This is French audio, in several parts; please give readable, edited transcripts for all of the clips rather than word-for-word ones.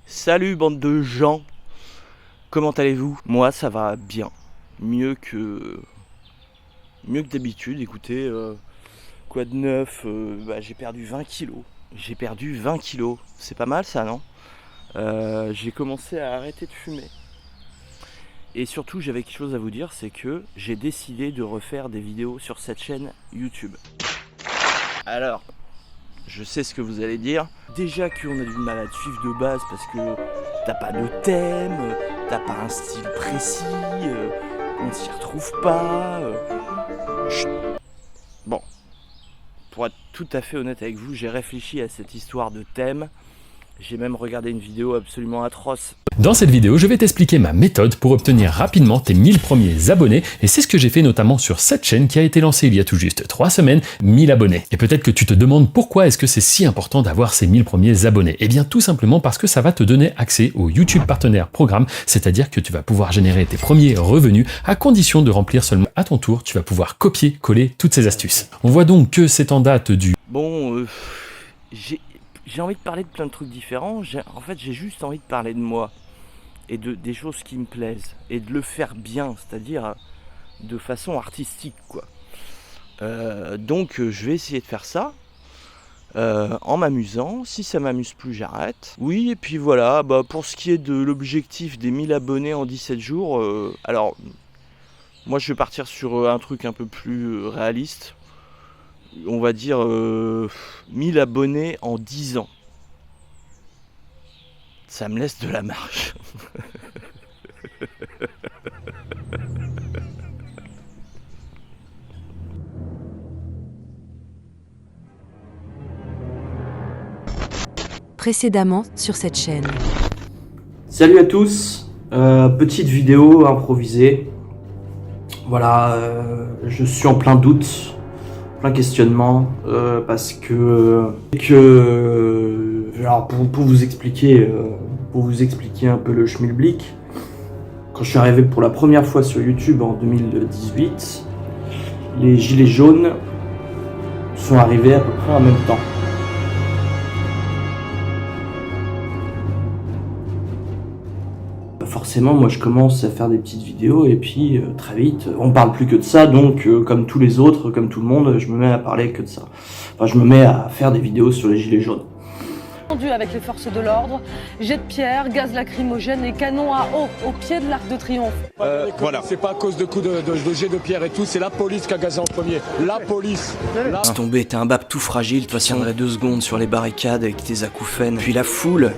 Salut bande de gens, comment allez-vous? Moi ça va bien, mieux que d'habitude. Écoutez, quoi de neuf? J'ai perdu 20 kilos. J'ai perdu 20 kilos, c'est pas mal ça, non? J'ai commencé à arrêter de fumer. Et surtout j'avais quelque chose à vous dire, c'est que j'ai décidé de refaire des vidéos sur cette chaîne YouTube. Alors, je sais ce que vous allez dire. Déjà qu'on a du mal à te suivre de base parce que t'as pas de thème, t'as pas un style précis, on s'y retrouve pas. Bon, pour être tout à fait honnête avec vous, j'ai réfléchi à cette histoire de thème. J'ai même regardé une vidéo absolument atroce. Dans cette vidéo, je vais t'expliquer ma méthode pour obtenir rapidement tes 1000 premiers abonnés, et c'est ce que j'ai fait notamment sur cette chaîne qui a été lancée il y a tout juste 3 semaines, 1000 abonnés. Et peut-être que tu te demandes pourquoi est-ce que c'est si important d'avoir ces 1000 premiers abonnés. Eh bien tout simplement parce que ça va te donner accès au YouTube Partner Programme, c'est-à-dire que tu vas pouvoir générer tes premiers revenus à condition de remplir seulement à ton tour, tu vas pouvoir copier-coller toutes ces astuces. On voit donc que c'est en date du... Bon, j'ai envie de parler de plein de trucs différents. En fait, j'ai juste envie de parler de moi et des choses qui me plaisent et de le faire bien, c'est-à-dire de façon artistique, quoi. Donc, je vais essayer de faire ça en m'amusant. Si ça m'amuse plus, j'arrête. Oui, et puis voilà. Pour ce qui est de l'objectif des 1000 abonnés en 17 jours, alors moi, je vais partir sur un truc un peu plus réaliste. On va dire 1000 abonnés en 10 ans. Ça me laisse de la marge. Précédemment sur cette chaîne. Salut à tous, petite vidéo improvisée. Voilà, je suis en plein doute, plein questionnement, parce que alors pour vous expliquer un peu le schmilblick, quand je suis arrivé pour la première fois sur YouTube en 2018, les gilets jaunes sont arrivés à peu près en même temps. Forcément, moi je commence à faire des petites vidéos et puis très vite, on parle plus que de ça, donc comme tous les autres, comme tout le monde, je me mets à parler que de ça. Enfin, je me mets à faire des vidéos sur les gilets jaunes. Avec les forces de l'ordre, jet de pierre, gaz lacrymogène et canon à eau au pied de l'Arc de Triomphe. Voilà, c'est pas à cause de coups de jet de pierre et tout, c'est la police qui a gazé en premier. La police. Laisse tomber, t'es un bap tout fragile, tu tiendrais 2 secondes sur les barricades avec tes acouphènes. Puis la foule,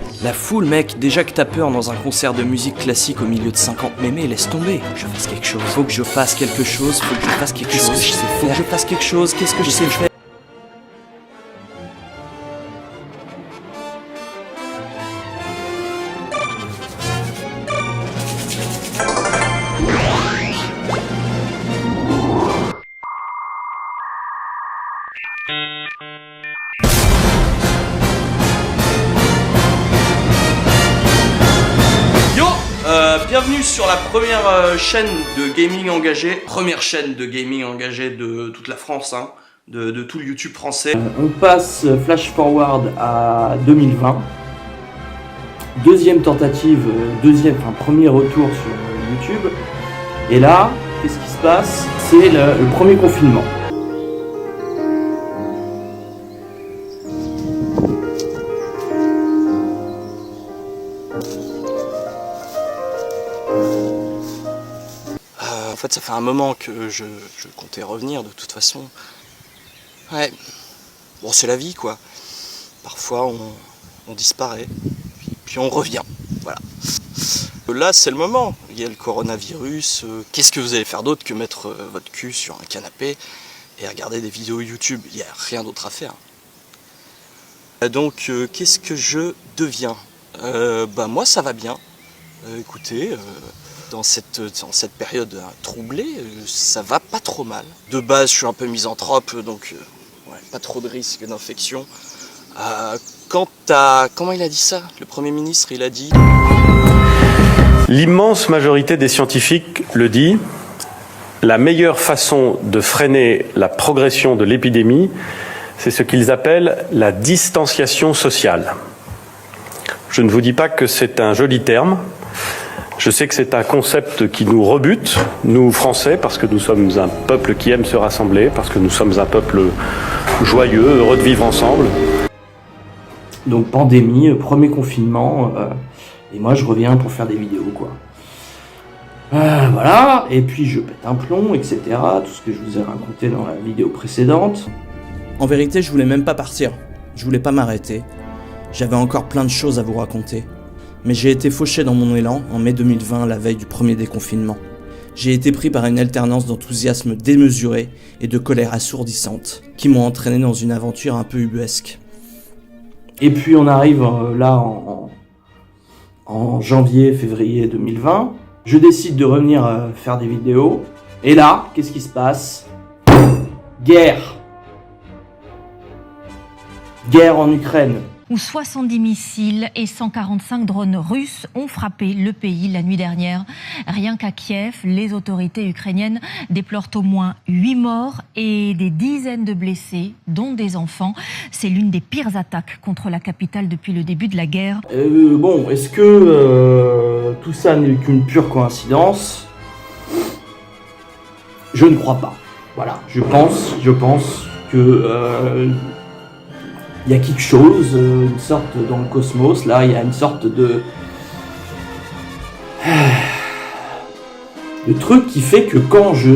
mec, déjà que t'as peur dans un concert de musique classique au milieu de 50 mémés, laisse tomber. Je fasse quelque chose. Faut que je fasse quelque chose, faut que je fasse quelque chose. Faut que je fasse quelque chose, qu'est-ce que je sais faire? Bienvenue sur la première chaîne de gaming engagée, première chaîne de gaming engagée de toute la France, hein, de tout le YouTube français. On passe flash forward à 2020, deuxième tentative, premier retour sur YouTube, et là, qu'est-ce qui se passe? C'est le premier confinement. En fait, ça fait un moment que je comptais revenir de toute façon. Ouais, bon, c'est la vie, quoi. Parfois, on disparaît, puis on revient. Voilà. Là, c'est le moment. Il y a le coronavirus. Qu'est-ce que vous allez faire d'autre que mettre votre cul sur un canapé et regarder des vidéos YouTube? Il n'y a rien d'autre à faire. Donc, qu'est-ce que je deviens? Moi, ça va bien. Écoutez... Dans cette période troublée, ça va pas trop mal. De base, je suis un peu misanthrope, donc pas trop de risque d'infection. Quant à... Comment il a dit ça? Le Premier ministre, il a dit... L'immense majorité des scientifiques le dit, la meilleure façon de freiner la progression de l'épidémie, c'est ce qu'ils appellent la distanciation sociale. Je ne vous dis pas que c'est un joli terme. Je sais que c'est un concept qui nous rebute, nous Français, parce que nous sommes un peuple qui aime se rassembler, parce que nous sommes un peuple joyeux, heureux de vivre ensemble. Donc pandémie, premier confinement, et moi je reviens pour faire des vidéos quoi. Voilà, et puis je pète un plomb, etc. Tout ce que je vous ai raconté dans la vidéo précédente. En vérité, je voulais même pas partir. Je voulais pas m'arrêter. J'avais encore plein de choses à vous raconter. Mais j'ai été fauché dans mon élan en mai 2020, la veille du premier déconfinement. J'ai été pris par une alternance d'enthousiasme démesuré et de colère assourdissante, qui m'ont entraîné dans une aventure un peu ubuesque. Et puis on arrive là en janvier, février 2020. Je décide de revenir faire des vidéos. Et là, qu'est-ce qui se passe? Guerre. Guerre en Ukraine. Où 70 missiles et 145 drones russes ont frappé le pays la nuit dernière. Rien qu'à Kiev, les autorités ukrainiennes déplorent au moins 8 morts et des dizaines de blessés, dont des enfants. C'est l'une des pires attaques contre la capitale depuis le début de la guerre. Bon, est-ce que tout ça n'est qu'une pure coïncidence? Je ne crois pas. Voilà, je pense que il y a quelque chose, une sorte dans le cosmos, là, il y a une sorte de truc qui fait que quand je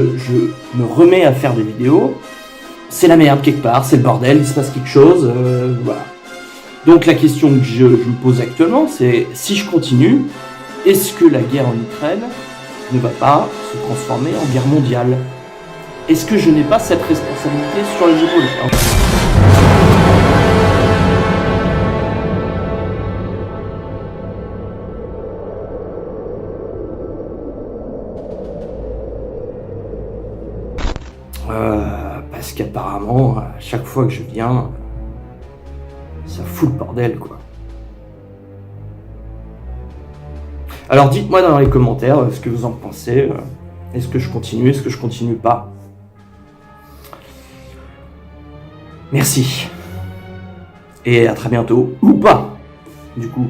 me remets à faire des vidéos, c'est la merde quelque part, c'est le bordel, il se passe quelque chose, voilà. Donc la question que je me pose actuellement, c'est si je continue, est-ce que la guerre en Ukraine ne va pas se transformer en guerre mondiale? Est-ce que je n'ai pas cette responsabilité sur les épaules? Parce qu'apparemment, à chaque fois que je viens, ça fout le bordel, quoi. Alors dites-moi dans les commentaires ce que vous en pensez. Est-ce que je continue? Est-ce que je continue pas? Merci. Et à très bientôt. Ou pas, du coup.